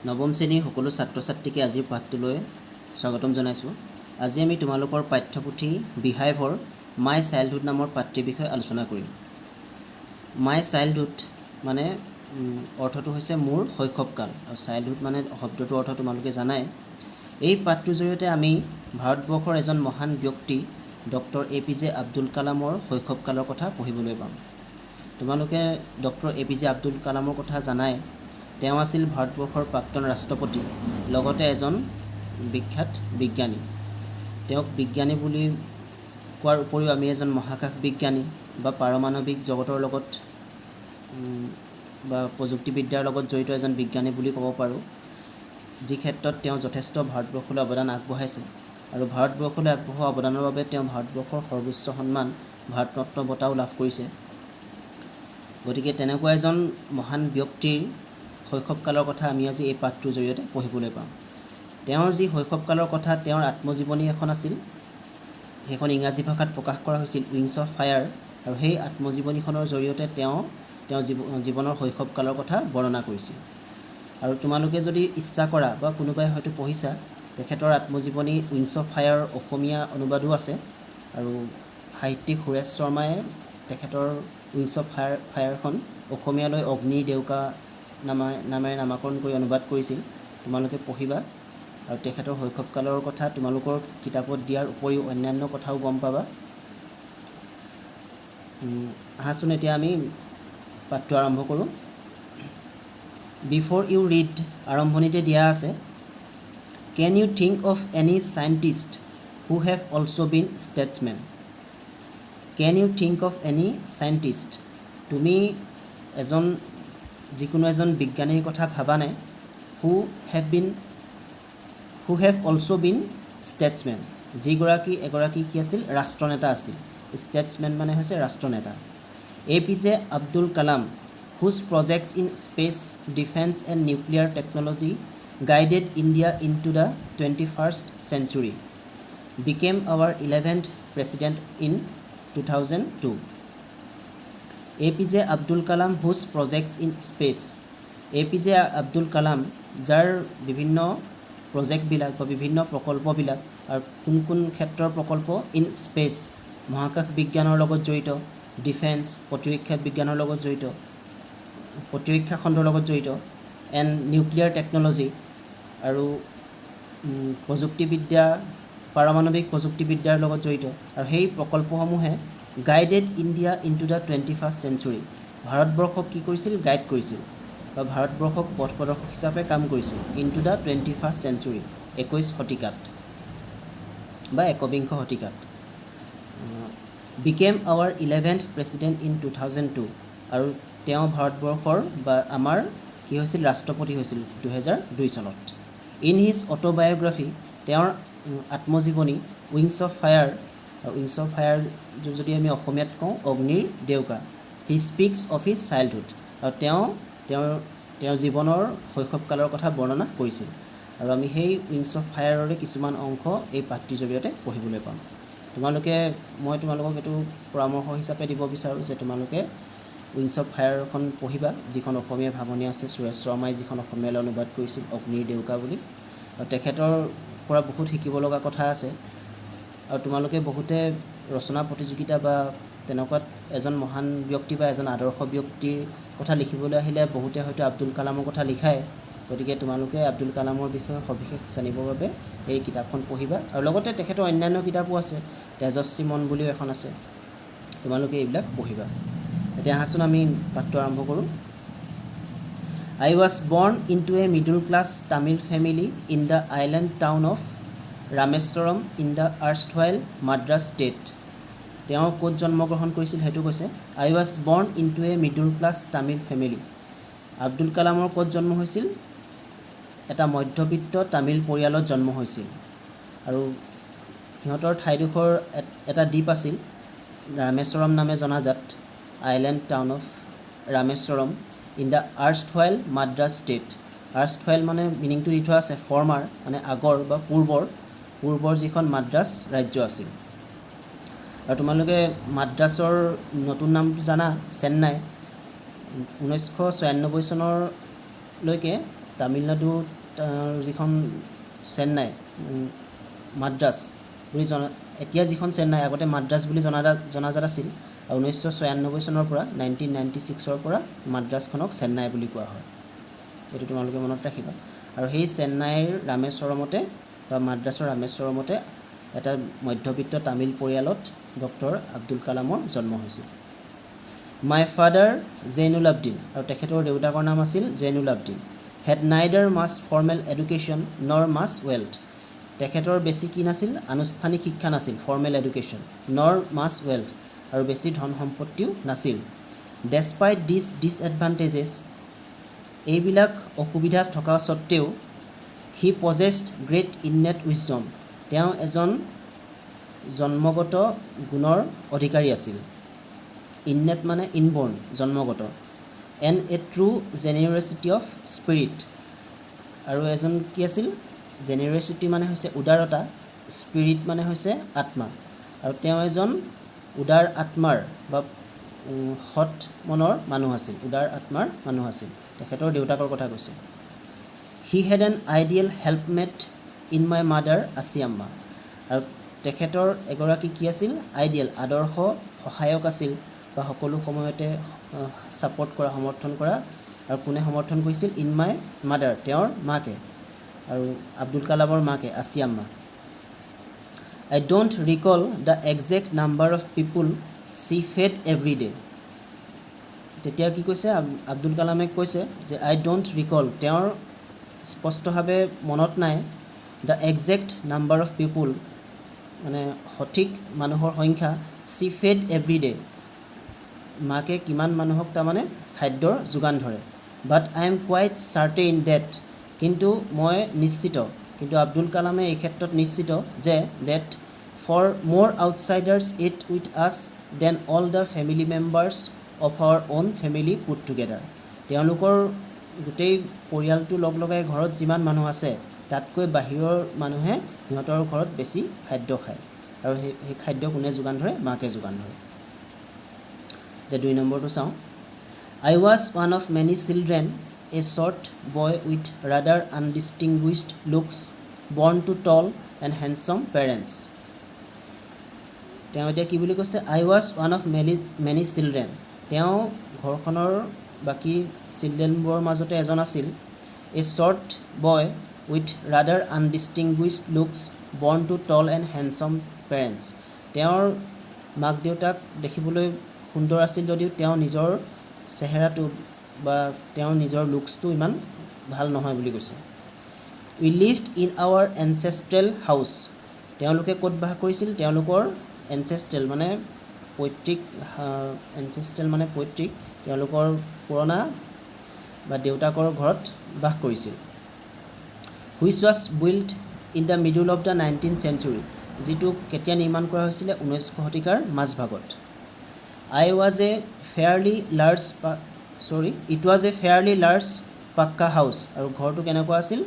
নৱম শ্ৰেণীৰ সকলো ছাত্ৰ ছাত্ৰীকে আজিৰ পাঠটোলৈ স্বাগতম জনাইছোঁ। আজি আমি তোমালোকৰ পাঠ্যপুথি বিহাইভৰ মাই চাইল্ডহুড নামৰ পাঠটিৰ বিষয়ে আলোচনা কৰিম। মাই চাইল্ডহুড মানে অৰ্থটো হৈছে মোৰ শৈশৱকাল, আৰু চাইল্ডহুড মানে শব্দটোৰ অৰ্থ তোমালোকে জানাই। এই পাঠটোৰ জৰিয়তে আমি ভাৰতবৰ্ষৰ এজন মহান ব্যক্তি ডক্টৰ APJ আব্দুল কালামৰ শৈশৱকালৰ কথা পঢ়িবলৈ পাম। তোমালোকে ডক্টৰ APJ আব্দুল কালামৰ কথা জানাই। তেওঁ আছিল ভাৰতবৰ্ষৰ প্ৰাক্তন ৰাষ্ট্ৰপতি, লগতে এজন বিখ্যাত বিজ্ঞানী। তেওঁক বিজ্ঞানী বুলি কোৱাৰ উপৰিও আমি এজন মহাকাশ বিজ্ঞানী বা পাৰমাণৱিক জগতৰ লগত বা প্ৰযুক্তিবিদ্যাৰ লগত জড়িত এজন বিজ্ঞানী বুলি ক'ব পাৰোঁ, যি ক্ষেত্ৰত তেওঁ যথেষ্ট ভাৰতবৰ্ষলৈ অৱদান আগবঢ়াইছে। আৰু ভাৰতবৰ্ষলৈ আগবঢ়োৱা অৱদানৰ বাবে তেওঁ ভাৰতবৰ্ষৰ সৰ্বোচ্চ সন্মান ভাৰত ৰত্ন বঁটাও লাভ কৰিছে। গতিকে তেনেকুৱা এজন মহান ব্যক্তিৰ শৈশৱকালৰ কথা আমি আজি এই পাঠটোৰ জৰিয়তে পঢ়িবলৈ পাম। তেওঁৰ যি শৈশৱকালৰ কথা, তেওঁৰ আত্মজীৱনী এখন আছিল, সেইখন ইংৰাজী ভাষাত প্ৰকাশ কৰা হৈছিল উইংছ অফ ফায়াৰ। আৰু সেই আত্মজীৱনীখনৰ জৰিয়তে তেওঁ জীৱনৰ শৈশৱকালৰ কথা বৰ্ণনা কৰিছিল। আৰু তোমালোকে যদি ইচ্ছা কৰা বা কোনোবাই হয়তো পঢ়িছা, তেখেতৰ আত্মজীৱনী উইংছ অফ ফায়াৰ অসমীয়া অনুবাদো আছে। আৰু সাহিত্যিক সুৰেশ শৰ্মাই তেখেতৰ উইংছ অফ ফায়াৰখন অসমীয়ালৈ অগ্নিৰ ডেউকা নামেৰে নামাকৰণ কৰি অনুবাদ কৰিছিল। তোমালোকে পঢ়িবা আৰু তেখেতৰ শৈশৱকালৰ কথা তোমালোকৰ কিতাপত দিয়াৰ উপৰিও অন্যান্য কথাও গম পাবা। আহাচোন এতিয়া আমি পাঠটো আৰম্ভ কৰোঁ। বিফৰ ইউ ৰিড, আৰম্ভণিতে দিয়া আছে, can you think of any scientist who have also' been statesmen. Can you think of any scientist, তুমি যিকোনো এজন বিজ্ঞানীৰ কথা ভাবানে? Who have also' been statesmen, এগৰাকী কি আছিল? ৰাষ্ট্ৰনেতা আছিল। ষ্টেটছমেন মানে হৈছে ৰাষ্ট্ৰনেতা। APJ Abdul Kalam, whose projects in space, defence and nuclear technology guided India into the 21st century, became our 11th president in 2002. APJ Abdul Kalam, whose projects in space. APJ Abdul Kalam, যাৰ বিভিন্ন প্ৰজেক্টবিলাক বা বিভিন্ন প্ৰকল্পবিলাক, আৰু কোন ক্ষেত্ৰৰ প্ৰকল্প? ইন স্পেচ, মহাকাশ বিজ্ঞানৰ লগত জড়িত, ডিফেন্স, প্ৰতিৰক্ষা বিজ্ঞানৰ লগত জড়িত, প্ৰতিৰক্ষা খণ্ডৰ লগত জড়িত, এণ্ড নিউক্লিয়াৰ টেকন'লজি, আৰু প্ৰযুক্তিবিদ্যা, পাৰমাণৱিক প্ৰযুক্তিবিদ্যাৰ লগত জড়িত। আৰু সেই প্ৰকল্পসমূহে guided India into the 21st century, ভাৰতবৰ্ষক কি কৰিছিল? গাইড কৰিছিল বা ভাৰতবৰ্ষক পথ প্ৰদৰ্শক হিচাপে কাম কৰিছিল। In two the 21st century, 21 শতিকাত বা একবিংশ শতিকাত। Became hour 11th president in 2002, আৰু তেওঁ ভাৰতবৰ্ষৰ বা আমাৰ কি হৈছিল? ৰাষ্ট্ৰপতি হৈছিল 2002 চনত। ইন হিজ অট'বায়'গ্ৰাফি, তেওঁৰ আত্মজীৱনী উইংছ অফ ফায়াৰ, আৰু উইংছ অফ ফায়াৰ যদি আমি অসমীয়াত কওঁ অগ্নিৰ ডেউকা, he speaks of his childhood, আৰু তেওঁৰ জীৱনৰ শৈশৱকালৰ কথা বৰ্ণনা কৰিছিল। আৰু আমি সেই উইংছ অফ ফায়াৰৰে কিছুমান অংশ এই পাঠটিৰ জৰিয়তে পঢ়িবলৈ পাম। মই তোমালোকক এইটো পৰামৰ্শ হিচাপে দিব বিচাৰোঁ যে তোমালোকে উইংছ অফ ফায়াৰখন পঢ়িবা, যিখন অসমীয়া ভাঙনি আছে, সুৰেশ শৰ্মাই যিখন অসমীয়ালৈ অনুবাদ কৰিছিল অগ্নিৰ ডেউকা বুলি। আৰু তেখেতৰ পৰা বহুত শিকিব লগা কথা আছে। আৰু তোমালোকে বহুতে ৰচনা প্ৰতিযোগিতা বা তেনেকুৱাত এজন মহান ব্যক্তি বা এজন আদৰ্শ ব্যক্তিৰ কথা লিখিবলৈ আহিলে বহুতে হয়তো আব্দুল কালামৰ কথা লিখায়। গতিকে তোমালোকে আব্দুল কালামৰ বিষয়ে সবিশেষ জানিবৰ বাবে এই কিতাপখন পঢ়িবা। আৰু লগতে তেখেতৰ অন্যান্য কিতাপো আছে, তেজস্বী মন বুলিও এখন আছে, তোমালোকে এইবিলাক পঢ়িবা। এতিয়া আহাচোন আমি পাঠটো আৰম্ভ কৰোঁ। I was born into a middle class Tamil family in the island town of Rameswaram in the erstwhile Madras state. তেওঁ ক'ত জন্মগ্ৰহণ কৰিছিল সেইটো কৈছে। I was born into a middle class Tamil family. Abdul কালামৰ ক'ত জন্ম হৈছিল? এটা মধ্যবিত্ত তামিল পৰিয়ালত জন্ম হৈছিল। আৰু সিহঁতৰ ঠাইডোখৰ এটা দ্বীপ আছিল, ৰামেশ্বৰম নামে জনাজাত, island town of Rameswaram in the erstwhile Madras state. Erstwhile মানে মিনিংটো দি থোৱা আছে ফৰ্মাৰ, মানে আগৰ বা পূৰ্বৰ যিখন মাদ্ৰাছ ৰাজ্য আছিল। আৰু তোমালোকে মাদ্ৰাছৰ নতুন নামটো জানা, চেন্নাই। 1996 চনলৈকে তামিলনাডু যিখন চেন্নাই মাদ্ৰাছ বুলি এতিয়া যিখন চেন্নাই আগতে মাদ্ৰাছ বুলি জনাজাত আছিল আৰু 1996 চনৰ পৰা 1996ৰ পৰা মাদ্ৰাছখনক চেন্নাই বুলি কোৱা হয় এইটো তোমালোকে মনত ৰাখিবা আৰু সেই চেন্নাইৰ ৰামেশ্বৰমতে বা মাদ্ৰাছৰ ৰামেশ্বৰমতে এটা মধ্যবিত্ত তামিল পৰিয়ালত ডক্টৰ আব্দুল কালামৰ জন্ম হৈছিল মাই ফাদাৰ জৈনুল আবদিন আৰু তেখেতৰ দেউতাকৰ নাম আছিল জৈনুল আবদিন হেড নাইডাৰ মাছ ফৰ্মেল এডুকেশ্যন নৰ মাছ ৱেল্থ তেখেতৰ বেছি কি নাছিল আনুষ্ঠানিক শিক্ষা নাছিল ফৰ্মেল এডুকেশ্যন নৰ মাছ ৱেল্থ আৰু বেছি ধন সম্পত্তিও নাছিল ডেছপাইট দিছ ডিছএডভান্টেজেছ এইবিলাক অসুবিধা থকা স্বত্তেও হি পজেছড গ্ৰেট ইননেট উইজডম তেওঁ এজন জন্মগত গুণৰ অধিকাৰী আছিল ইননেট মানে ইনবৰ্ণ জন্মগত and a true generosity of spirit আৰু এজন কি আছিল জেনেৰচিটি মানে হৈছে উদাৰতা স্পিৰিট মানে হৈছে আত্মা আৰু তেওঁ এজন উদাৰ আত্মাৰ বা সৎ মনৰ মানুহ আছিল উদাৰ আত্মাৰ মানুহ আছিল তেখেতৰ দেউতাকৰ কথা কৈছে he had an ideal helpmate in my mother Ashiamma আৰু তেখেতৰ এগৰাকী কি আছিল আইডিয়েল আদৰ্শ সহায়ক আছিল বা সকলো সময়তে ছাপৰ্ট কৰা সমৰ্থন কৰা আৰু কোনে সমৰ্থন কৰিছিল ইন মাই মাদাৰ তেওঁৰ মাকে আৰু আব্দুল কালামৰ মাকে Asiyamma I don't recall the exact number of people she fed every day. তেতিয়া কি কৈছে আব্দুল কালামে কৈছে যে I don't recall তেওঁৰ স্পষ্টভাৱে মনত নাই the exact number of people মানে সঠিক মানুহৰ সংখ্যা she fed every day মাকে কিমান মানুহক তাৰমানে খাদ্যৰ যোগান ধৰে but I am quite certain that কিন্তু মই নিশ্চিত কিন্তু আব্দুল কালামে এই ক্ষেত্ৰত নিশ্চিত যে that for more outsiders eat with us than all the family members of our own family put together তেওঁলোকৰ গোটেই পৰিয়ালটো লগ লগাই ঘৰত যিমান মানুহ আছে তাতকৈ বাহিৰৰ মানুহে সিহঁতৰ ঘৰত বেছি খাদ্য খায় আৰু সেই খাদ্য কোনে যোগান ধৰে মাকে যোগান ধৰে এতিয়া 2 নম্বৰটো চাওঁ I was one of many children a short boy with rather undistinguished looks born to tall and handsome parents তেওঁ এতিয়া কি বুলি কৈছে I was one of many children তেওঁ ঘৰখনৰ বাকি চিলড্ৰেনবোৰৰ মাজতে এজন আছিল a short boy with rather undistinguished looks born to tall and handsome parents তেওঁৰ মাক দেউতাক দেখিবলৈ সুন্দৰ আছিল যদিও তেওঁ নিজৰ চেহেৰাটো বা তেওঁৰ নিজৰ লুকছটো ইমান ভাল নহয় বুলি কৈছে we lived in our ancestral house তেওঁলোকে ক'ত বাস কৰিছিল তেওঁলোকৰ ancestral মানে পৈতৃক তেওঁলোকৰ পুৰণা বা দেউতাকৰ ঘৰত বাস কৰিছিল which was built in the middle of the 19th century যিটো কেতিয়া নিৰ্মাণ কৰা হৈছিল 19 শতিকাৰ মাজভাগত it was a fairly large পাক্কা হাউচ আৰু ঘৰটো কেনেকুৱা আছিল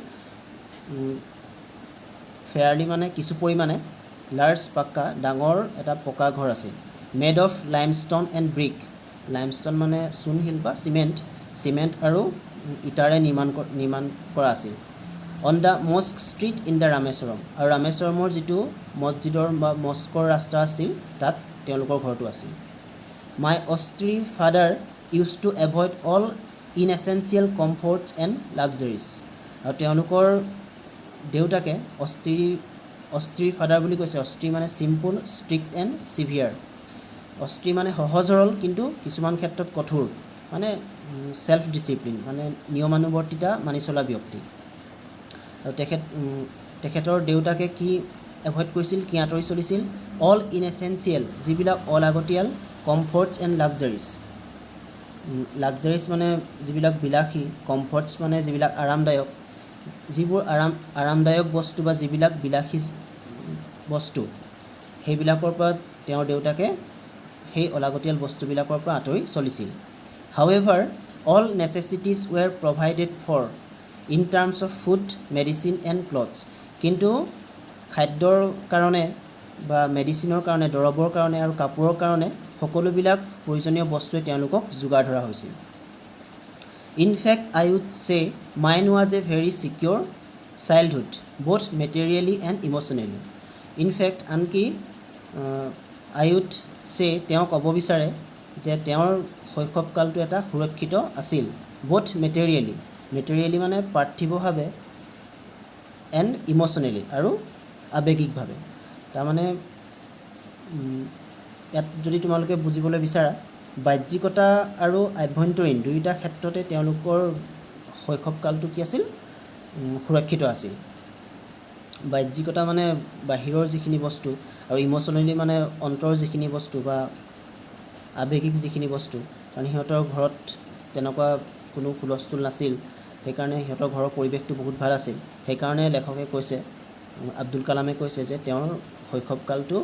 fairly মানে কিছু পৰিমাণে লাৰ্জ পাক্কা ডাঙৰ এটা পকা ঘৰ আছিল মেড অফ লাইমষ্টন এণ্ড ব্ৰিক লাইমষ্টন মানে চূণশিল বা চিমেণ্ট আৰু ইটাৰে নিৰ্মাণ কৰা আছিল on the mosque street in the Rameswaram আৰু ৰামেশ্বৰমৰ যিটো মছজিদৰ বা মস্কৰ ৰাস্তা আছিল তাত তেওঁলোকৰ ঘৰটো আছিল my austere father use to avoid all inessential comforts and luxuries আৰু তেওঁলোকৰ দেউতাকে অষ্ট্ৰী ফাদাৰ বুলি কৈছে অষ্ট্ৰী মানে simple strict and severe austere মানে সহজ সৰল কিন্তু কিছুমান ক্ষেত্ৰত কঠোৰ মানে সেলফ ডিসিপ্লিন মানে নিয়মানুবৰ্তিতা মানি চলা ব্যক্তি আৰু তেখেতৰ দেউতাকে কি এভয়েড কৰিছিল কি আঁতৰি চলিছিল অল ইনএসেঞ্চিয়েল যিবিলাক অলাগতিয়াল কমফৰ্টছ এণ্ড লাক্সাৰিজ মানে যিবিলাক বিলাসী কমফৰ্টছ মানে যিবিলাক আৰামদায়ক যিবোৰ আৰামদায়ক বস্তু বা যিবিলাক বিলাসী বস্তু সেইবিলাকৰ পৰা তেওঁৰ দেউতাকে সেই অলাগতিয়াল বস্তুবিলাকৰ পৰা আঁতৰি চলিছিল however all necessities were provided for in terms of food medicine and clothes কিন্তু খাদ্যৰ কাৰণে বা মেডিচিনৰ কাৰণে দৰৱৰ কাৰণে আৰু কাপোৰৰ কাৰণে সকলোবিলাক প্ৰয়োজনীয় বস্তুৱে তেওঁলোকক যোগাৰ ধৰা হৈছিল In fact, I would say mine was a very secure childhood, both materially and emotionally. In fact, আনকি I would say তেওঁ ক'ব বিচাৰে যে তেওঁৰ শৈশৱকালটো এটা সুৰক্ষিত আছিল, both materially মানে পাৰ্থিৱভাৱে and emotionally আৰু আৱেগিকভাৱে। তাৰমানে ইয়াত যদি তোমালোকে বুজিবলৈ বিচাৰা বাহ্যিকতা আৰু আভ্যন্তৰীণ দুয়োটা ক্ষেত্ৰতে তেওঁলোকৰ শৈশৱকালটো কি আছিল সুৰক্ষিত আছিল। বাহ্যিকতা মানে বাহিৰৰ যিখিনি বস্তু আৰু ইমোশ্যনেলি মানে অন্তৰৰ যিখিনি বস্তু বা আৱেগিক যিখিনি বস্তু, কাৰণ সিহঁতৰ ঘৰত তেনেকুৱা কোনো হুলস্থুল নাছিল, সেইকাৰণে সিহঁতৰ ঘৰৰ পৰিৱেশটো বহুত ভাল আছিল। সেইকাৰণে লেখকে কৈছে, আব্দুল কালামে কৈছে যে তেওঁৰ শৈশৱকালটো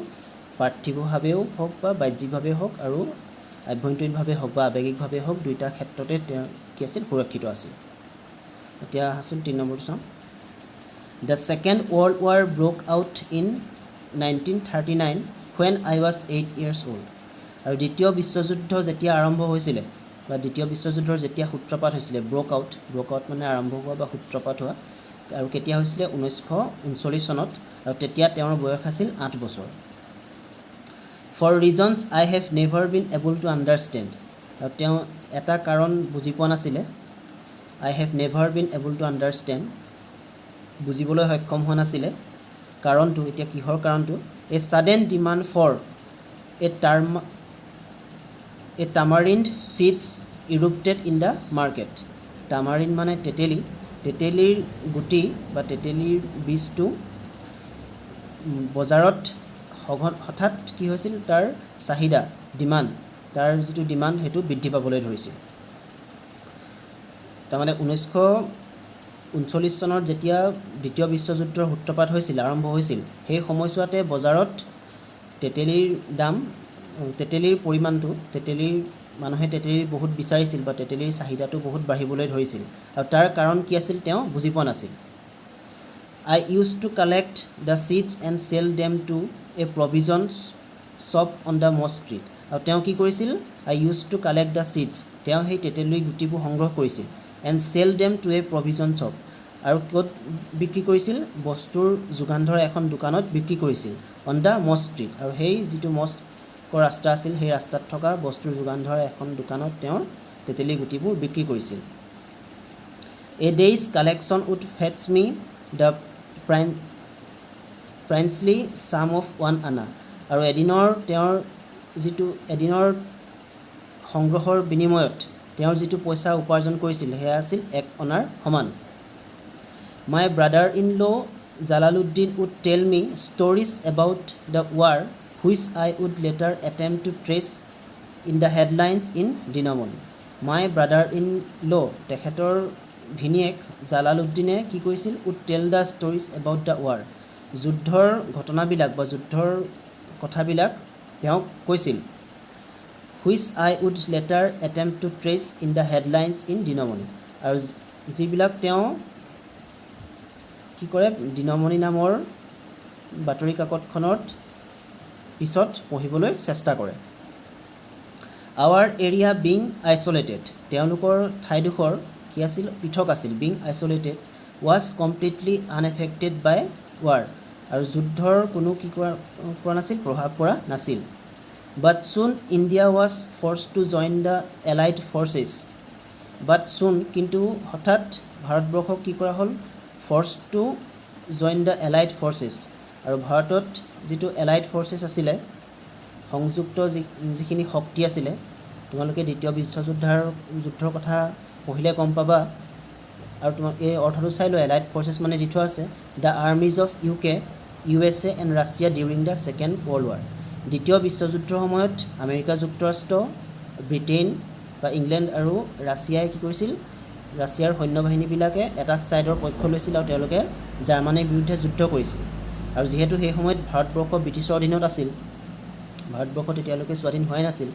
পাৰ্থিৱভাৱেও হওক বা বাহ্যিকভাৱেও হওক আৰু আভ্যন্তৰীণভাৱে হওক বা আৱেগিকভাৱে হওক দুয়োটা ক্ষেত্ৰতে তেওঁ কি আছিল সুৰক্ষিত আছিল। এতিয়া আহাচোন 3 নম্বৰটো চাওঁ। The Second World War broke out in 1939 when I was 8 years old. আৰু দ্বিতীয় বিশ্বযুদ্ধ যেতিয়া আৰম্ভ হৈছিলে বা দ্বিতীয় বিশ্বযুদ্ধৰ যেতিয়া সূত্ৰপাত হৈছিলে, ব্ৰক আউট মানে আৰম্ভ হোৱা বা সূত্ৰপাত হোৱা, আৰু কেতিয়া হৈছিলে 1939 চনত, আৰু তেতিয়া তেওঁৰ বয়স আছিল 8 বছৰ। For reasons I have never been able to understand, আৰু তেওঁ এটা কাৰণ বুজি পোৱা নাছিলে, I have never been able to understand, বুজিবলৈ সক্ষম হোৱা নাছিলে। কাৰণটো এতিয়া কিহৰ কাৰণটো? A sudden demand for a tamarind seeds erupted in the market. Tamarind মানে তেতেলীৰ গুটি বা তেতেলীৰ বীজটো বজাৰত হঠাৎ কি হৈছিল, তাৰ চাহিদা তাৰ যিটো ডিমাণ্ড সেইটো বৃদ্ধি পাবলৈ ধৰিছিল। তাৰমানে 1939 চনত যেতিয়া দ্বিতীয় বিশ্বযুদ্ধৰ সূত্ৰপাত হৈছিল, আৰম্ভ হৈছিল, সেই সময়ছোৱাতে বজাৰত তেতেলীৰ পৰিমাণটো, মানুহে তেতেলী বহুত বিচাৰিছিল বা তেতেলীৰ চাহিদাটো বহুত বাঢ়িবলৈ ধৰিছিল, আৰু তাৰ কাৰণ কি আছিল তেওঁ বুজি পোৱা নাছিল। I used to collect the seeds and sell them to a provision shop on the Moss Street. আৰু তেওঁ কি কৰিছিল? I used to collect the seeds, তেওঁ সেই তেতেলীৰ গুটিবোৰ সংগ্ৰহ কৰিছিল, and sell them to a provision shop, আৰু ক'ত বিক্ৰী কৰিছিল? বস্তুৰ যোগান ধৰা এখন দোকানত বিক্ৰী কৰিছিল, on the Moss Street, আৰু সেই যিটো মস্কৰ ৰাস্তা আছিল সেই ৰাস্তাত থকা বস্তুৰ যোগান ধৰা এখন দোকানত তেওঁৰ তেতেলী গুটিবোৰ বিক্ৰী কৰিছিল। A day's collection would fetch me the princely sum of 1 anna, আৰু এদিনৰ সংগ্ৰহৰ বিনিময়ত তেওঁৰ যিটো পইচা উপাৰ্জন কৰিছিল সেয়া আছিল 1 অনাৰ সমান। My brother-in-law Jalaluddin would tell me stories about the war which I would later attempt to trace in the headlines in Dinamoni. My brother-in-law, তেখেতৰ ভিনিয়েক জালালুদ্দিনে কি কৰিছিল? would tell the stories about the war, যুদ্ধৰ ঘটনাবিলাক বা যুদ্ধৰ কথাবিলাক তেওঁ কৈছিল, which I would later attempt to trace in the headlines in Dinamoni, আৰু যিবিলাক তেওঁ কি কৰে দিনমণি নামৰ বাতৰি কাকতখনত পিছত পঢ়িবলৈ চেষ্টা কৰে। Our area being isolated, তেওঁলোকৰ ঠাইডোখৰ কি আছিল? পৃথক আছিল। being isolated was completely unaffected by war, আৰু যুদ্ধৰ কোনো কি কৰা নাছিল? প্ৰভাৱ পৰা নাছিল। But soon India was forced to join the Allied forces. But soon, কিন্তু হঠাৎ ভাৰতবৰ্ষক কি কৰা হ'ল? Forced to join the Allied forces, আৰু ভাৰতত যিটো এলাইড ফৰ্চেছ আছিলে, সংযুক্ত যিখিনি শক্তি আছিলে, তোমালোকে দ্বিতীয় বিশ্বযুদ্ধৰ কথা পঢ়িলে গম পাবা, আৰু তোমাক এই অৰ্থটো চাই লোৱা, এলাইড ফৰ্চেছ মানে দি থোৱা আছে the armies of UK, USA and Russia during the second world war. দ্বিতীয় বিশ্বযুদ্ধৰ সময়ত আমেৰিকা যুক্তৰাষ্ট্ৰ, ব্ৰিটেইন বা ইংলেণ্ড আৰু ৰাছিয়াই কি কৰিছিল? ৰাছিয়াৰ সৈন্যবাহিনীবিলাকে এটা ছাইডৰ পক্ষ লৈছিল আৰু তেওঁলোকে জাৰ্মানীৰ বিৰুদ্ধে যুদ্ধ কৰিছিল। আৰু যিহেতু সেই সময়ত ভাৰতবৰ্ষ ব্ৰিটিছৰ অধীনত আছিল, ভাৰতবৰ্ষ তেতিয়ালৈকে স্বাধীন হোৱাই নাছিল,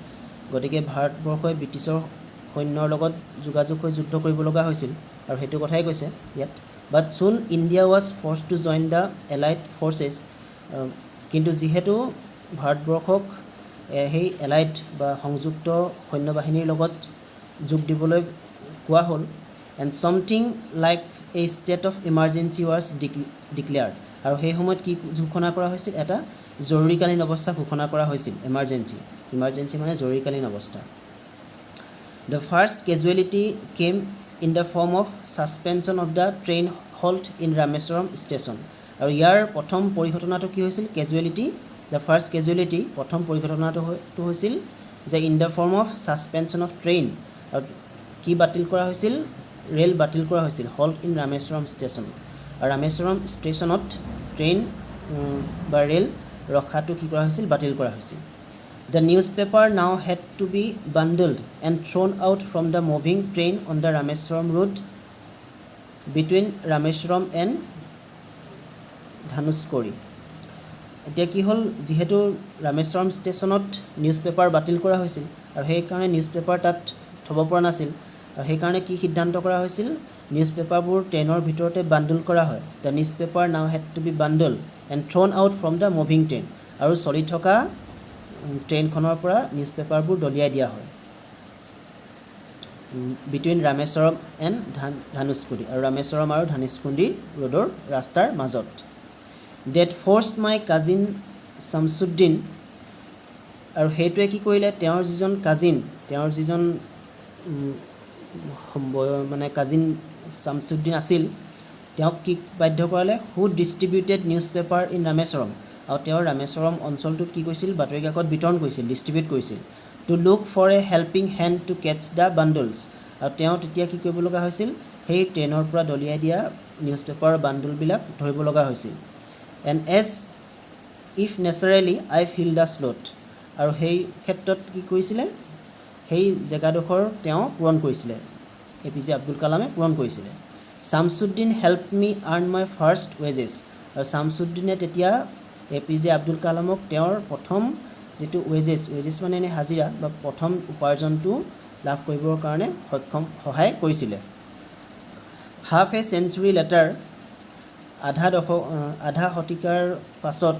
গতিকে ভাৰতবৰ্ষই ব্ৰিটিছৰ সৈন্যৰ লগত যোগাযোগ হৈ যুদ্ধ কৰিব লগা হৈছিল, আৰু সেইটো কথাই কৈছে ইয়াত। But soon India was forced to join the allied forces, কিন্তু যিহেতু ভাৰতবৰ্ষক সেই এলাইড বা সংযুক্ত সৈন্যবাহিনীৰ লগত যোগ দিবলৈ কোৱা হ'ল and something like a state of emergency was declared আৰু সেই সময়ত কি ঘোষণা কৰা হৈছিল এটা জৰুৰীকালীন অৱস্থা ঘোষণা কৰা হৈছিল ইমাৰ্জেঞ্চি মানে জৰুৰীকালীন অৱস্থা The first casualty came in the form of suspension of the train halt in Rameswaram station. আৰু ইয়াৰ প্ৰথম পৰিঘটনাটো কি হৈছিল কেজুৱেলিটি দ্য ফাৰ্ষ্ট কেজুৱেলিটি প্ৰথম পৰিঘটনাটো হৈছিল যে in the form of suspension of train আৰু কি বাতিল কৰা হৈছিল ৰেল বাতিল কৰা হৈছিল হল্ট ইন ৰামেশ্বৰম ষ্টেচন আৰু ৰামেশ্বৰম ষ্টেচনত ট্ৰেইন বা ৰেল ৰখাটো কি কৰা হৈছিল বাতিল কৰা হৈছিল The newspaper now had to be bundled and thrown out from the moving train on the Rameswaram road between Rameswaram and Dhanuskori. এতিয়া কি হ'ল যিহেতু ৰামেশ্বৰম ষ্টেচনত নিউজ পেপাৰ বাতিল কৰা হৈছিল আৰু সেইকাৰণে নিউজ পেপাৰ তাত থ'ব পৰা নাছিল আৰু সেইকাৰণে কি সিদ্ধান্ত কৰা হৈছিল নিউজ পেপাৰবোৰ ট্ৰেইনৰ ভিতৰতে বাণ্ডল কৰা হয় the newspaper now had to be bundle and thrown out from the moving train আৰু চলি থকা ট্ৰেইনখনৰ পৰা নিউজ পেপাৰবোৰ দলিয়াই দিয়া হয় বিটুইন ৰামেশ্বৰম এণ্ড ধানুষকুডি আৰু ৰামেশ্বৰম আৰু ধানুষকুডি ৰোডৰ ৰাস্তাৰ মাজত ডেট ফ'ৰ্চড মাই কাজিন শামছুদ্দিন আৰু সেইটোৱে কি কৰিলে তেওঁৰ যিজন কাজিন মানে কাজিন শামছুদ্দিন আছিল তেওঁক কি বাধ্য কৰালে who distributed newspaper in Rameswaram আৰু তেওঁৰ ৰামেশ্বৰম অঞ্চলটোত কি কৰিছিল বাতৰি কাকত বিতৰণ কৰিছিল ডিষ্ট্ৰিবিউট কৰিছিল to look for a helping hand to catch the bundles আৰু তেওঁ তেতিয়া কি কৰিব লগা হৈছিল সেই ট্ৰেইনৰ পৰা দলিয়াই দিয়া নিউজ পেপাৰৰ বাণ্ডলবিলাক ধৰিব লগা হৈছিল and as if naturally I fill the slot আৰু সেই ক্ষেত্ৰত কি কৰিছিলে সেই জেগাডোখৰ তেওঁ পূৰণ কৰিছিলে APJ আব্দুল কালামে পূৰণ কৰিছিলে Shamsuddin help me earn my first wages আৰু শামছুদ্দিনে তেতিয়া APJ আব্দুল কালামক তেওঁৰ প্ৰথম যিটো ৱেজেছ মানে এনে হাজিৰা বা প্ৰথম উপাৰ্জনটো লাভ কৰিবৰ কাৰণে সহায় কৰিছিলে হাফ এ চেঞ্চুৰী লেটাৰ আধা শতিকাৰ পাছত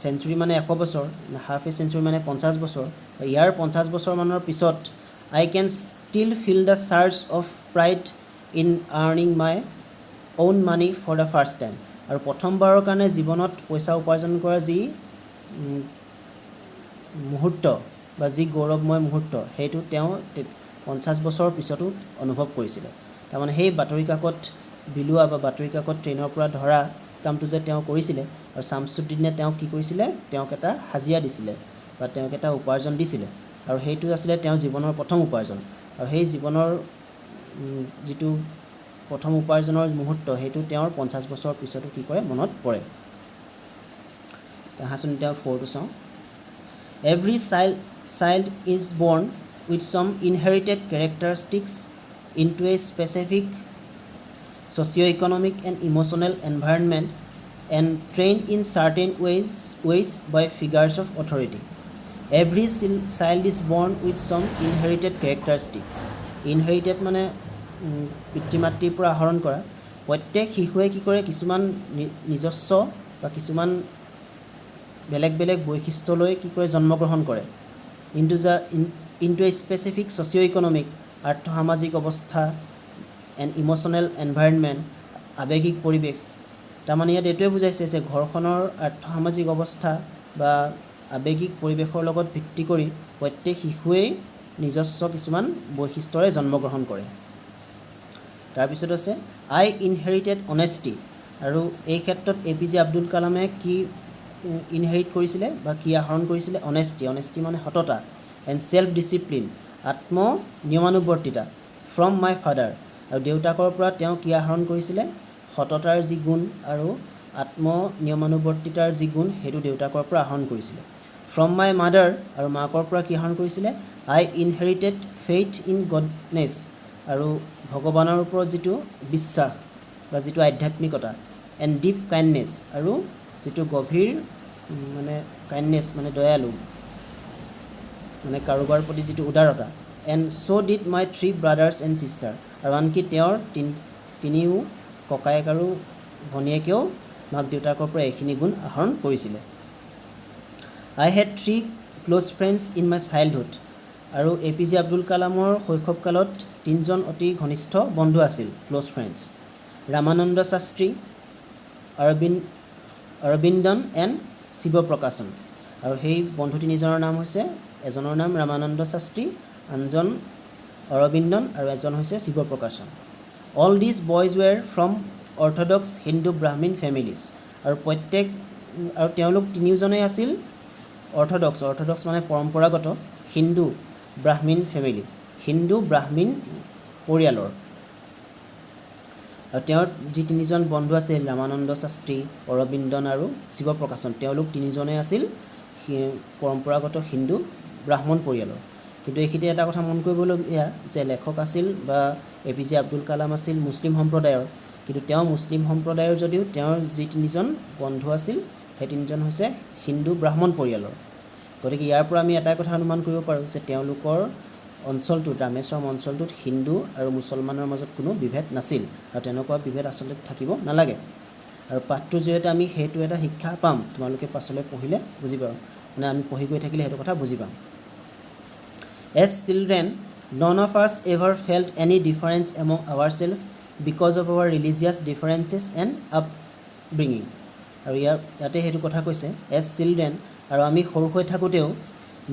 চেঞ্চুৰী মানে 100 বছৰ হাফ এ চেঞ্চুৰী মানে 50 বছৰ ইয়াৰ 50 বছৰমানৰ পিছত I can still feel the charge of pride in earning my own money for the first time আৰু প্ৰথমবাৰৰ কাৰণে জীৱনত পইচা উপাৰ্জন কৰা যি মুহূৰ্ত বা যি গৌৰৱময় মুহূৰ্ত সেইটো তেওঁ 50 বছৰৰ পিছতো অনুভৱ কৰিছিলে তাৰমানে সেই বাতৰি কাকত বিলোৱা বা বাতৰি কাকত ট্ৰেইনৰ পৰা ধৰা কামটো যে তেওঁ কৰিছিলে আৰু শামছুদ্দিনে তেওঁক কি কৰিছিলে তেওঁক এটা হাজিৰা দিছিলে বা তেওঁক এটা উপাৰ্জন দিছিলে আৰু সেইটো আছিলে তেওঁৰ জীৱনৰ প্ৰথম উপাৰ্জন আৰু সেই জীৱনৰ যিটো প্ৰথম উপাৰ্জনৰ মুহূৰ্ত সেইটো তেওঁৰ 50 বছৰৰ পিছতো কি কৰে মনত পৰে তাহাচোন তেওঁ ফৰটো চাওঁ every child is born with some inherited characteristics into a specific socio-economic and emotional environment and trained in certain ways by figures of authority. Every child is born with some inherited characteristics. Inherited মানে পিতৃ মাতৃৰ পৰা আহৰণ কৰা প্ৰত্যেক শিশুৱে কি কৰে কিছুমান নিজস্ব বা কিছুমান বেলেগ বেলেগ বৈশিষ্ট্য লৈ কি কৰে জন্মগ্ৰহণ কৰে into a specific socio-economic আৰ্থ-সামাজিক অৱস্থা এণ্ড ইম'চনেল এনভাইৰনমেণ্ট আৱেগিক পৰিৱেশ তাৰমানে ইয়াত এইটোৱে বুজাইছে যে ঘৰখনৰ আৰ্থ-সামাজিক অৱস্থা বা আৱেগিক পৰিৱেশৰ লগত ভিত্তি কৰি প্ৰত্যেক শিশুৱেই নিজস্ব কিছুমান বৈশিষ্ট্যৰে জন্মগ্ৰহণ কৰে তাৰপিছত আছে আই ইনহেৰিটেড অনেষ্টি আৰু এই ক্ষেত্ৰত APJ আব্দুল কালামে কি ইনহেৰিট কৰিছিলে বা কি আহৰণ কৰিছিলে অনেষ্টি মানে সততা এণ্ড চেল্ফ ডিচিপ্লিন আত্ম নিয়মানুৱৰ্তিতা ফ্ৰম মাই ফাদাৰ আৰু দেউতাকৰ পৰা তেওঁ কি আহৰণ কৰিছিলে সততাৰ যি গুণ আৰু আত্ম নিয়মানুৱৰ্তিতাৰ যি গুণ সেইটো দেউতাকৰ পৰা আহৰণ কৰিছিলে ফ্ৰম মাই মাদাৰ আৰু মাকৰ পৰা কি আহৰণ কৰিছিলে আই ইনহেৰিটেড ফেইথ ইন গডনেছ আৰু ভগৱানৰ ওপৰত যিটো বিশ্বাস বা যিটো আধ্যাত্মিকতা এণ্ড ডিপ কাইণ্ডনেছ আৰু যিটো গভীৰ মানে কাইণ্ডনেছ মানে দয়ালু মানে কাৰোবাৰ প্ৰতি যিটো উদাৰতা and so' did my 3 brothers and sister আৰু আনকি তেওঁৰ তিনিও ককায়েক আৰু ভনীয়েকেও মাক দেউতাকৰ পৰা এইখিনি গুণ আহৰণ কৰিছিলে I had 3 close friends in my childhood আৰু APJ আব্দুল কালামৰ শৈশৱকালত তিনিজন অতি ঘনিষ্ঠ বন্ধু আছিল, close friends, Ramanand Shastri, Aravindan and Sivaprakasan. আৰু সেই বন্ধু তিনিজনৰ নাম হৈছে, এজনৰ নাম ৰামানন্দ শাস্ত্ৰী, আনজন অৰবিন্দন আৰু এজন হৈছে Sivaprakasan. All these boys were from orthodox Hindu Brahmin families. আৰু তেওঁলোক তিনিওজনেই আছিল অৰ্থডক্স মানে পৰম্পৰাগত হিন্দু ব্ৰাহ্মীণ ফেমিলি, হিন্দু ব্ৰাহ্মীণ পৰিয়ালৰ। আৰু তেওঁৰ যি তিনিজন বন্ধু আছিল, ৰামানন্দ শাস্ত্ৰী, অৰবিন্দন আৰু শিৱপ্ৰকাশন, তেওঁলোক তিনিজনেই আছিল পৰম্পৰাগত হিন্দু ব্ৰাহ্মণ পৰিয়ালৰ। কিন্তু এইখিনিতে এটা কথা মন কৰিবলগীয়া যে লেখক আছিল বা APJ আব্দুল কালাম আছিল মুছলিম সম্প্ৰদায়ৰ, কিন্তু তেওঁ মুছলিম সম্প্ৰদায়ৰ যদিও তেওঁৰ যি তিনিজন বন্ধু আছিল সেই তিনিজন হৈছে হিন্দু ব্ৰাহ্মণ পৰিয়ালৰ। গতিকে ইয়াৰ পৰা আমি এটাই কথা অনুমান কৰিব পাৰোঁ যে তেওঁলোকৰ অঞ্চলটোত, ৰামেশ্বৰম অঞ্চলটোত হিন্দু আৰু মুছলমানৰ মাজত কোনো বিভেদ নাছিল, আৰু তেনেকুৱা বিভেদ আচলতে থাকিব নালাগে। আৰু পাঠটোৰ জৰিয়তে আমি সেইটো এটা শিক্ষা পাম, তোমালোকে পাছলৈ পঢ়িলে বুজি পাবা, মানে আমি পঢ়ি গৈ থাকিলে সেইটো কথা বুজি পাম। As children, none of us ever felt any difference among ourselves because of our religious differences and upbringing. আৰু ইয়াতে সেইটো কথা কৈছে, as children, আৰু আমি সৰু হৈ থাকোঁতেও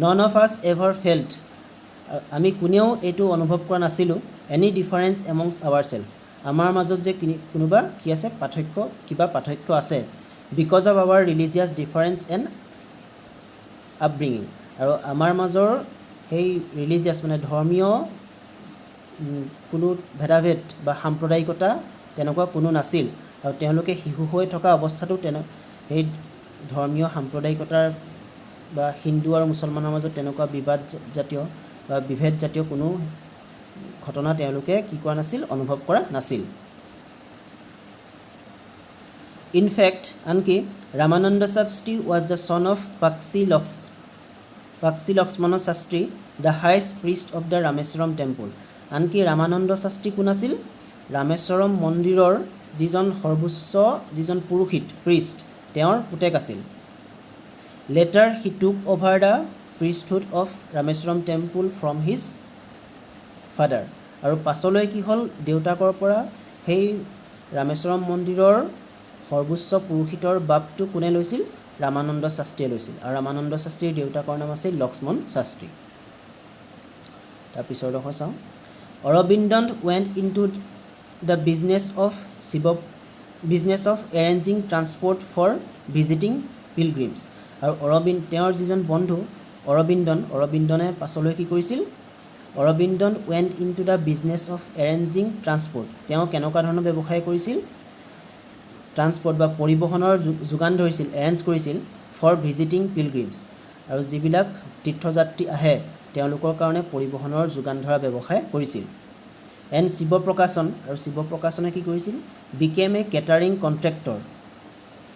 none of us ever felt, আমি কোনেও এইটো অনুভৱ কৰা নাছিলোঁ, any difference amongst ourselves, আমাৰ মাজত যে কোনোবা কি আছে কিবা পাৰ্থক্য আছে, because of our religious difference and upbringing, আৰু আমাৰ মাজৰ সেই ৰিলিজিয়াছ মানে ধৰ্মীয় কোনো ভেদাভেদ বা সাম্প্ৰদায়িকতা তেনেকুৱা কোনো নাছিল। আৰু তেওঁলোকে শিশু হৈ থকা অৱস্থাটো সেই ধৰ্মীয় সাম্প্ৰদায়িকতাৰ বা হিন্দু আৰু মুছলমানৰ মাজত তেনেকুৱা বিভেদ জাতীয় কোনো ঘটনা তেওঁলোকে কি কৰা নাছিল, অনুভৱ কৰা নাছিল। ইনফেক্ট আনকি Ramanand Shastri was the son of Pakshi Lakshmana Shastri, the highest priest of the Rameswaram temple. আনকি ৰামানন্দ শাস্ত্ৰী কোন আছিল? ৰামেশ্বৰম মন্দিৰৰ যিজন পুৰোহিত প্ৰিষ্ট, তেওঁৰ পুতেক আছিল। Later he took over the priesthood of Rameswaram temple from his father. আৰু পাছলৈ কি হ'ল, দেউতাকৰ পৰা সেই ৰামেশ্বৰম মন্দিৰৰ সৰ্বোচ্চ পুৰোহিতৰ বাপটো কোনে লৈছিল? ৰামানন্দ শাস্ত্ৰীয়ে লৈছিল। আৰু ৰামানন্দ শাস্ত্ৰীৰ দেউতাকৰ নাম আছিল লক্ষ্মণ শাস্ত্ৰী। তাৰপিছৰডোখৰ চাওঁ। Aravindan went into the business of arranging transport for visiting pilgrims. আৰু তেওঁৰ যিজন বন্ধু অৰবিন্দনে পাছলৈ কি কৰিছিল? Aravindan went into the business of arranging transport. তেওঁ কেনেকুৱা ধৰণৰ ব্যৱসায় কৰিছিল? ট্ৰান্সপৰ্ট বা পৰিবহণৰ যোগান ধৰিছিল, এৰেঞ্জ কৰিছিল ফৰ ভিজিটিং পিলগ্ৰিমছ। আৰু যিবিলাক তীৰ্থযাত্ৰী আহে তেওঁলোকৰ কাৰণে পৰিবহণৰ যোগান ধৰা ব্যৱসায় কৰিছিল। এণ্ড শিৱপ্ৰকাশনে কি কৰিছিল? বিকেম এ কেটাৰিং কণ্ট্ৰেক্টৰ,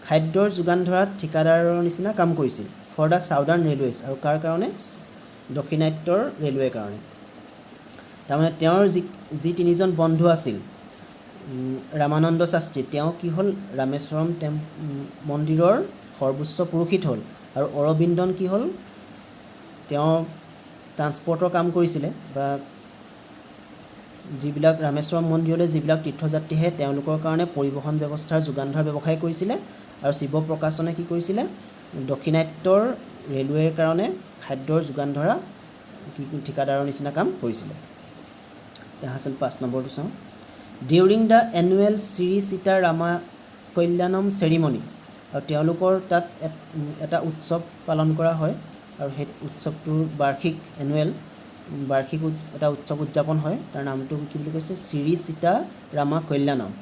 খাদ্যৰ যোগান ধৰাত ঠিকাদাৰৰ নিচিনা কাম কৰিছিল ফৰ দ্য চাউদাৰ্ণ ৰেলৱেজ। আৰু কাৰ কাৰণে? দক্ষিণাত্যৰ ৰেলৱেৰ কাৰণে। তাৰমানে তেওঁৰ যি তিনিজন বন্ধু আছিল, ৰামানন্দ শাস্ত্ৰী, তেওঁ কি হ'ল? ৰামেশ্বৰম মন্দিৰৰ সৰ্বোচ্চ পুৰোহিত হ'ল। আৰু অৰবিন্দন কি হ'ল? তেওঁ ট্ৰান্সপৰ্টৰ কাম কৰিছিলে, বা যিবিলাক ৰামেশ্বৰম মন্দিৰলৈ যিবিলাক তীৰ্থযাত্ৰী আহে তেওঁলোকৰ কাৰণে পৰিবহণ ব্যৱস্থাৰ যোগান ধৰা ব্যৱসায় কৰিছিলে। আৰু শিৱপ্ৰকাশনে কি কৰিছিলে? দক্ষিণাত্যৰ ৰেলৱেৰ কাৰণে খাদ্যৰ যোগান ধৰা ঠিকাদাৰৰ নিচিনা কাম কৰিছিলে। আচল 5 নম্বৰটো চাওঁ। During the annual Shri Sita Rama Kalyanam ceremony. আৰু তেওঁলোকৰ তাত এটা উৎসৱ পালন কৰা হয়, আৰু সেই উৎসৱটোৰ বাৰ্ষিক এটা উৎসৱ উদযাপন হয়। তাৰ নামটো কি বুলি কৈছে? Shri Sita Rama Kalyanam.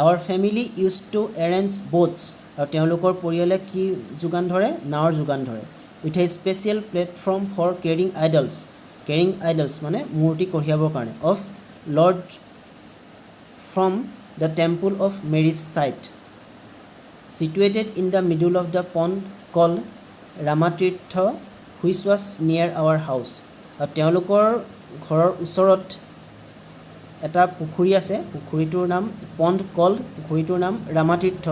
Our family use to arrange boats. আৰু তেওঁলোকৰ পৰিয়ালে কি যোগান ধৰে? নাৱৰ যোগান ধৰে। With a special platform for carrying idols মানে মূৰ্তি কঢ়িয়াবৰ কাৰণে, of lord from the temple of marriage site, situated in the middle of the pond called Ramatirtha, which was near our house. আৰু তেওঁলোকৰ ঘৰৰ ওচৰত এটা পুখুৰী আছে, পুখুৰীটোৰ নাম পুখুৰীটোৰ নাম ৰামাতীৰ্থ।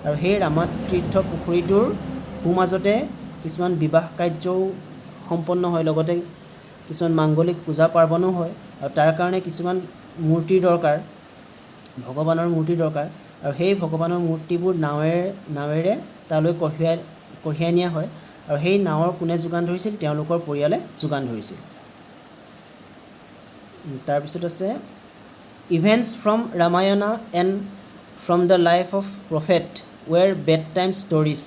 আৰু সেই ৰামাতীৰ্থ পুখুৰীটোৰ সোঁমাজতে কিছুমান বিবাহ কাৰ্যও সম্পন্ন হয়, লগতে কিছুমান মাংগলিক পূজা পাৰ্বণো হয় আৰু তাৰ কাৰণে কিছুমান মূৰ্তিৰ দৰকাৰ, ভগৱানৰ মূৰ্তিৰ দৰকাৰ আৰু সেই ভগৱানৰ মূৰ্তিবোৰ নাৱেৰে তালৈ কঢ়িয়াই নিয়া হয় আৰু সেই নাৱৰ কোনে যোগান ধৰিছিল? তেওঁলোকৰ পৰিয়ালে যোগান ধৰিছিল। তাৰপিছত আছে events from Ramayana and from the life of prophet were bedtime stories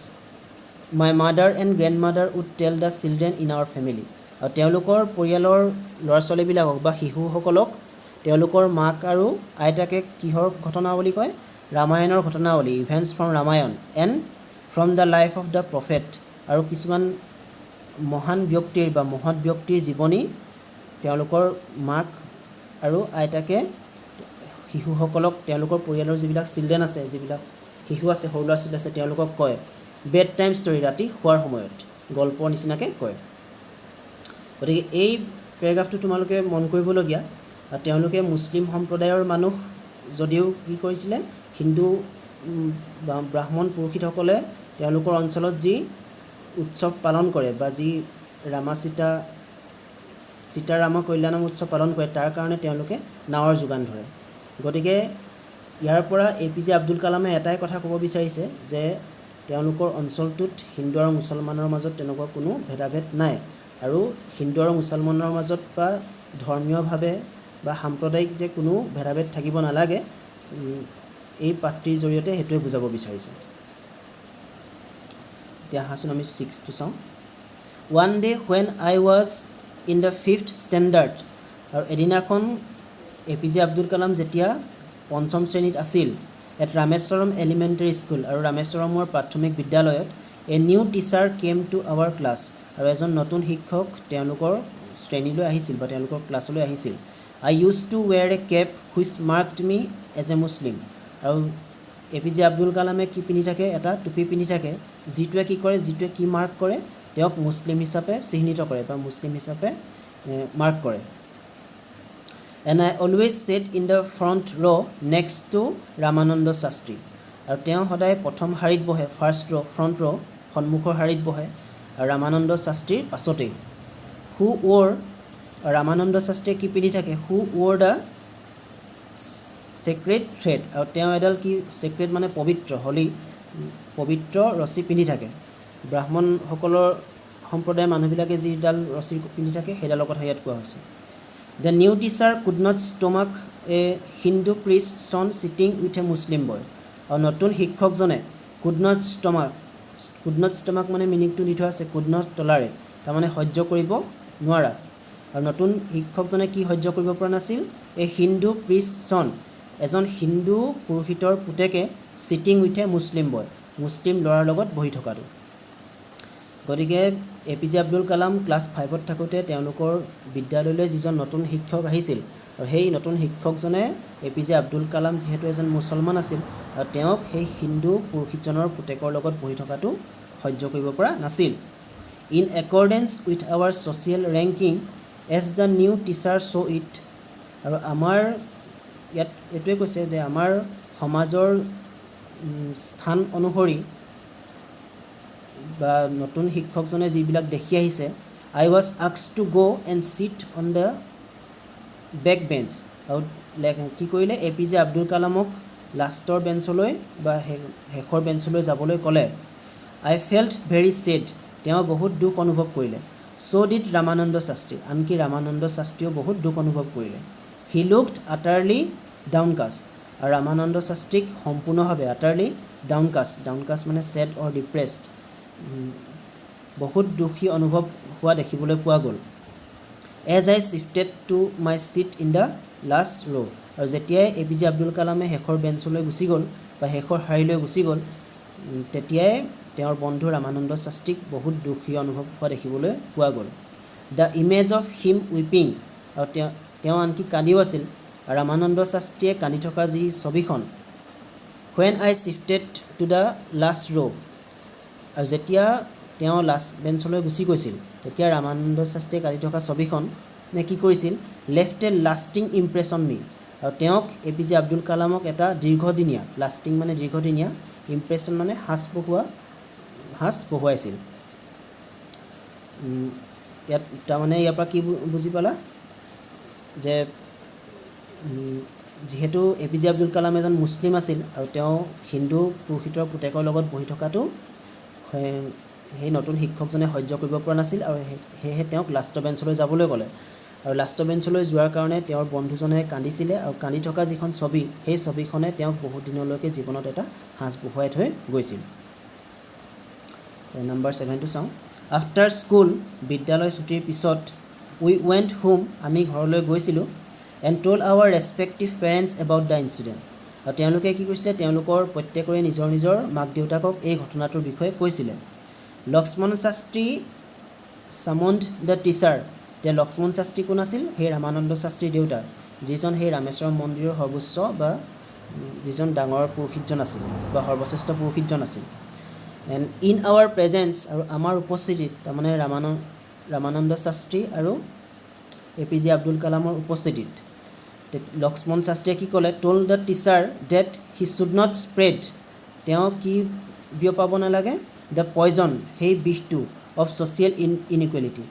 my mother and grandmother would tell the children in our family. আৰু তেওঁলোকৰ পৰিয়ালৰ ল'ৰা ছোৱালীবিলাকক বা শিশুসকলক তেওঁলোকৰ মাক আৰু আইতাকে কিহৰ ঘটনা বুলি কয়? ৰামায়ণৰ ঘটনাৱলী, events from Ramayana and from the life of the prophet. আৰু কিছুমান মহান ব্যক্তিৰ বা মহৎ ব্যক্তিৰ জীৱনী তেওঁলোকৰ মাক আৰু আইতাকে শিশুসকলক, তেওঁলোকৰ পৰিয়ালৰ যিবিলাক চিলড্ৰেন আছে, যিবিলাক শিশু আছে, সৰু ল'ৰা ছোৱালী আছে, তেওঁলোকক কয়। বেড টাইম ষ্টৰী, ৰাতি শোৱাৰ সময়ত গল্পৰ নিচিনাকৈ কয়। গতিকে এই পেৰাগ্ৰাফটো তোমালোকে মন কৰিবলগীয়া। তেওঁলোকে মুছলিম সম্প্ৰদায়ৰ মানুহ যদিও কি কৰিছিলে, হিন্দু বা ব্ৰাহ্মণ পুৰোহিতসকলে তেওঁলোকৰ অঞ্চলত যি উৎসৱ পালন কৰে বা যি সীতাৰাম কল্যাণম উৎসৱ পালন কৰে, তাৰ কাৰণে তেওঁলোকে নাৱৰ যোগান ধৰে। গতিকে ইয়াৰ পৰা APJ আব্দুল কালামে এটাই কথা ক'ব বিচাৰিছে যে তেওঁলোকৰ অঞ্চলটোত হিন্দু আৰু মুছলমানৰ মাজত তেনেকুৱা কোনো ভেদাভেদ নাই আৰু হিন্দু আৰু মুছলমানৰ মাজত বা ধৰ্মীয়ভাৱে বা সাম্প্ৰদায়িক যে কোনো ভেদাভেদ থাকিব নালাগে, এই পাঠটিৰ জৰিয়তে সেইটোৱে বুজাব বিচাৰিছে। এতিয়া আহাচোন আমি 6টো চাওঁ। One day when I was in the 5th standard. আৰু এদিনাখন APJ আব্দুল কালাম যেতিয়া 5ম শ্ৰেণীত আছিল, এট ৰামেশ্বৰম এলিমেণ্টেৰী স্কুল, আৰু ৰামেশ্বৰমৰ প্ৰাথমিক বিদ্যালয়ত a new teacher came to our class. আৰু এজন নতুন শিক্ষক তেওঁলোকৰ শ্ৰেণীলৈ আহিছিল বা তেওঁলোকৰ ক্লাছলৈ আহিছিল। I use to wear a cap which marked me as a Muslim. আৰু APJ আব্দুল কালামে কি পিন্ধি থাকে? এটা টুপি পিন্ধি থাকে, যিটোৱে কি কৰে, যিটোৱে কি মাৰ্ক কৰে? তেওঁক মুছলিম হিচাপে চিহ্নিত কৰে বা মুছলিম হিচাপে মাৰ্ক কৰে। And I always sat in the front row' next to Ramanand Shastri. আৰু তেওঁ সদায় প্ৰথম শাৰীত বহে, ফ্ৰণ্ট ৰ' সন্মুখৰ শাৰীত বহে আৰু ৰামানন্দ শাস্ত্ৰীৰ পাছতেই। হু ৱ'ৰ, ৰামানন্দ শাস্ত্ৰীয়ে কি পিন্ধি থাকে? হু ৱ'ৰ দ্য চেক্ৰেট থ্ৰেড। আৰু তেওঁ এডাল কি, চেক্ৰেট মানে পবিত্ৰ, হলি, পবিত্ৰ ৰছী পিন্ধি থাকে। ব্ৰাহ্মণসকলৰ সম্প্ৰদায়ৰ মানুহবিলাকে যিডাল ৰছী পিন্ধি থাকে সেইডালৰ কথা ইয়াত কোৱা হৈছে। The new teacher could not stomach A Hindu Priest চন চিটিং উইথ এ মুছলিম বয়। আৰু নতুন শিক্ষকজনে কুড নট ষ্টমাক মানে মিনিংটো দি থোৱা আছে, কুড নট টলাৰেট, তাৰমানে সহ্য কৰিব নোৱাৰা। আৰু নতুন শিক্ষকজনে কি সহ্য কৰিব পৰা নাছিল? এ হিন্দু প্ৰিষ্ট চন, এজন হিন্দু পুৰোহিতৰ পুতেকে চিটিং উইথ এ মুছলিম বয়, মুছলিম ল'ৰাৰ লগত বহি থকাটো। গতিকে APJ আব্দুল কালাম ক্লাছ 5ত থাকোঁতে তেওঁলোকৰ বিদ্যালয়লৈ যিজন নতুন শিক্ষক আহিছিল, আৰু সেই নতুন শিক্ষকজনে APJ আব্দুল কালাম যিহেতু এজন মুছলমান আছিল, আৰু তেওঁক সেই হিন্দু পুৰোহিতজনৰ পুতেকৰ লগত বহি থকাটো সহ্য কৰিব পৰা নাছিল। In accordance with our social ranking as the new teacher saw' it. আৰু আমাৰ ইয়াত এইটোৱে কৈছে যে আমাৰ সমাজৰ স্থান অনুসৰি বা নতুন শিক্ষকজনে যিবিলাক দেখি আহিছে, I was asked to go' and sit on the back bench. আৰু কি কৰিলে? APJ আব্দুল কালামক লাষ্টৰ বেঞ্চলৈ বা শেষৰ বেঞ্চলৈ যাবলৈ ক'লে। আই ফেল্ট ভেৰি ছেড, তেওঁ বহুত দুখ অনুভৱ কৰিলে। চ' ডিড ৰামানন্দ শাস্ত্ৰী, আনকি ৰামানন্দ শাস্ত্ৰীয়েও বহুত দুখ অনুভৱ কৰিলে। He looked utterly downcast. আৰু ৰামানন্দ শাস্ত্ৰীক সম্পূৰ্ণভাৱে আটাৰলি ডাউনকাষ্ট মানে ছেড অৰ ডিপ্ৰেছড, বহুত দুখী অনুভৱ হোৱা দেখিবলৈ পোৱা গ'ল। As I shifted to my seat in the last row'. আৰু যেতিয়াই APJ আব্দুল কালামে শেষৰ বেঞ্চলৈ গুচি গ'ল বা শেষৰ শাৰীলৈ গুচি গ'ল, তেতিয়াই তেওঁৰ বন্ধু ৰামানন্দ শাস্ত্ৰীক বহুত দুখী অনুভৱ হোৱা দেখিবলৈ পোৱা গ'ল। The image of him weeping, আৰু তেওঁ আনকি কান্দিও আছিল। ৰামানন্দ শাস্ত্ৰীয়ে কান্দি থকা যি ছবিখন, when I shifted to the last row', আৰু যেতিয়া তেওঁ লাষ্ট বেঞ্চলৈ গুচি গৈছিল, তেতিয়া ৰামানন্দ শাস্ত্ৰীয়ে কান্দি থকা ছবিখন কি কৰিছিল? লেফ্ট এ লাষ্টিং ইমপ্ৰেছন মি। আৰু তেওঁক APJ আব্দুল কালামক এটা দীৰ্ঘদিনীয়া, লাষ্টিং মানে দীৰ্ঘদিনীয়া, ইমপ্ৰেছন মানে সাঁচ বহুৱাইছিল। ইয়াত তাৰমানে ইয়াৰ পৰা কি বুজি পালা যে যিহেতু APJ আব্দুল কালাম এজন মুছলিম আছিল আৰু তেওঁ হিন্দু পুৰোহিতৰ পুতেকৰ লগত বহি থকাটো সেই নতুন শিক্ষকজনে সহ্য কৰিব পৰা নাছিল আৰু সেয়েহে তেওঁক লাষ্টৰ বেঞ্চলৈ যাবলৈ ক'লে আৰু লাষ্টৰ বেঞ্চলৈ যোৱাৰ কাৰণে তেওঁৰ বন্ধুজনে কান্দিছিলে আৰু কান্দি থকা যিখন ছবি সেই ছবিখনে তেওঁক বহুত দিনলৈকে জীৱনত এটা সাঁচ বহুৱাই থৈ গৈছিল নাম্বাৰ 7টো চাওঁ আফটাৰ স্কুল বিদ্যালয় ছুটিৰ পিছত উই ৱেণ্ট হোম আমি ঘৰলৈ গৈছিলোঁ and told our respective parents about the incident আৰু তেওঁলোকে কি কৈছিলে তেওঁলোকৰ প্ৰত্যেকৰে নিজৰ নিজৰ মাক দেউতাকক এই ঘটনাটোৰ বিষয়ে কৈছিলে লক্ষ্মণ শাস্ত্ৰী চামণ্ড দ্য টিচাৰ এতিয়া লক্ষ্মণ শাস্ত্ৰী কোন আছিল সেই ৰামানন্দ শাস্ত্ৰীৰ দেউতাক যিজন সেই ৰামেশ্বৰম মন্দিৰৰ সৰ্বোচ্চ বা যিজন ডাঙৰ পুৰোহিতজন আছিল বা সৰ্বশ্ৰেষ্ঠ পুৰোহিতজন আছিল এণ্ড ইন আৱাৰ প্ৰেজেঞ্চ আৰু আমাৰ উপস্থিতিত তাৰমানে ৰামানন্দ শাস্ত্ৰী আৰু APJ আব্দুল কালামৰ উপস্থিতিত লক্ষ্মণ শাস্ত্ৰীয়ে কি ক'লে told the teacher date he should not spread তেওঁ কি বিয়পাব নালাগে দ্য পয়জন সেই বিষটো অফ ছ'চিয়েল ইনইকুৱেলিটি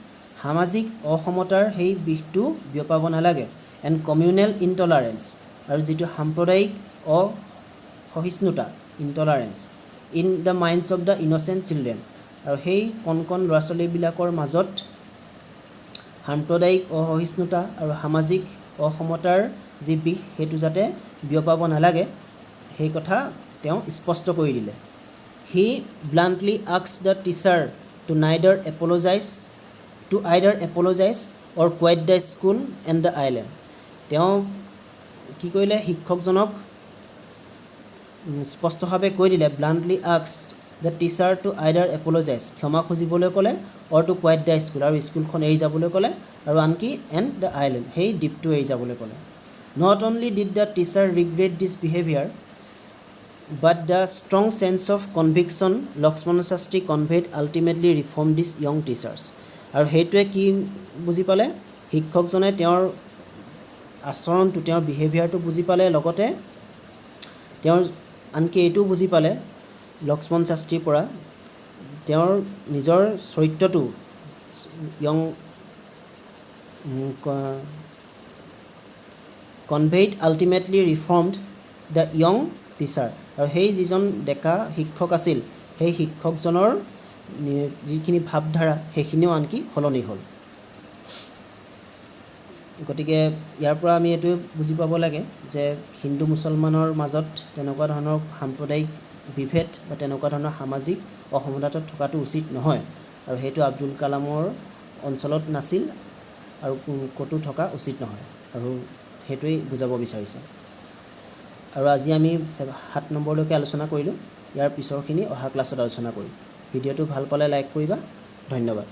সামাজিক অসমতাৰ সেই বিষটো বিয়পাব নালাগে এণ্ড কমিউনেল ইনটলাৰেঞ্চ আৰু যিটো সাম্প্ৰদায়িক অসহিষ্ণুতা intolerance in the minds of the innocent children আৰু সেই কণ কণ ল'ৰা ছোৱালীবিলাকৰ মাজত সাম্প্ৰদায়িক অসহিষ্ণুতা আৰু সামাজিক অসমতাৰ যি বিষ সেইটো যাতে বিয়পাব নালাগে সেই কথা তেওঁ স্পষ্ট কৰি দিলে he bluntly asked the teacher to either apologise or quit the school and the island তেওঁ কি কৰিলে শিক্ষকজনক স্পষ্টভাৱে কৈ দিলে bluntly asked the teacher to either apologise ক্ষমা খুজিবলৈ ক'লে or to quit the school আৰু স্কুলখন এৰি যাবলৈ ক'লে আৰু আনকি এণ্ড দ্য আইলেণ্ড সেই দ্বীপটো এৰি যাবলৈ ক'লে not only did the teacher regret this behaviour but the strong sense of conviction Lakshman Shastri conveyed ultimately reform this young teachers আৰু সেইটোৱে কি বুজি পালে শিক্ষকজনে তেওঁৰ আচৰণটো তেওঁৰ বিহেভিয়াৰটো বুজি পালে লগতে তেওঁৰ আনকি এইটো বুজি পালে লক্ষ্মণ শাস্ত্ৰীৰ পৰা তেওঁৰ নিজৰ চৰিত্ৰটো young conveyed ultimately reformed the young teacher আৰু সেই যিজন ডেকা শিক্ষক আছিল সেই শিক্ষকজনৰ যিখিনি ভাৱধাৰা সেইখিনিও আনকি সলনি হ'ল গতিকে ইয়াৰ পৰা আমি এইটো বুজি পাব লাগে যে হিন্দু মুছলমানৰ মাজত তেনেকুৱা ধৰণৰ সাম্প্ৰদায়িক বিভেদ বা তেনেকুৱা ধৰণৰ সামাজিক অসমতাত থকাটো উচিত নহয় আৰু সেইটো আব্দুল কালামৰ অঞ্চলত নাছিল আৰু ক'তো থকা উচিত নহয় আৰু সেইটোৱেই বুজাব বিচাৰিছে আৰু আজি আমি 7 নম্বৰলৈকে আলোচনা কৰিলোঁ ইয়াৰ পিছৰখিনি অহা ক্লাছত আলোচনা কৰিম ভিডিঅ'টো ভাল পালে লাইক কৰিবা ধন্যবাদ